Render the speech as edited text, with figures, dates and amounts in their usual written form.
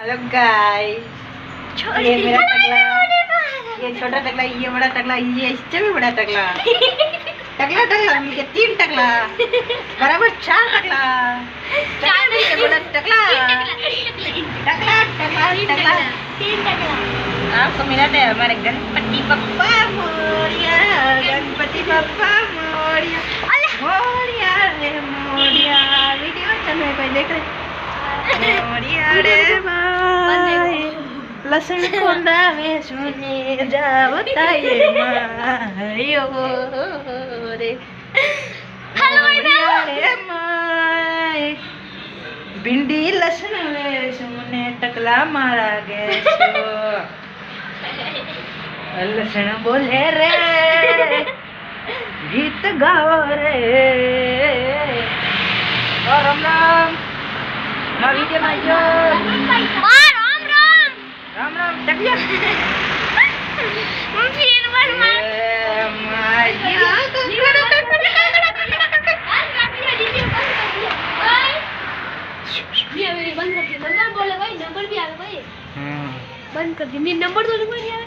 Hello guys, ये मेरा टकला, ये छोटा टकला, ये बड़ा टकला, ये इससे भी बड़ा टकला। टकला टकला मिलके 3 टकला बराबर 4 टकला। टकला मिलके बड़ा टकला। टकला टकला टकला 3 टकला। आपको मिलाते हैं हमारे गणपति बप्पा मोरिया, गणपति बप्पा मोरिया, मोरिया रे मोरिया। वीडियो चल रहा है, कोई देख रहे? मोरिया रे माई, लसन कोंडा में सुने जावता ये मायो रे। मोरिया रे माई, भिंडी लसन में सुने टकला मारा गए सो। लसन बोले रे, गीत गाओ रे। और राम राम वीडियो में जो राम राम टकला फिर वन मार ये मेरी बंद कर दी। नंबर बोले भाई, नंबर भी आ गया भाई। बंद कर दी। नहीं नंबर तो नहीं आ रहा।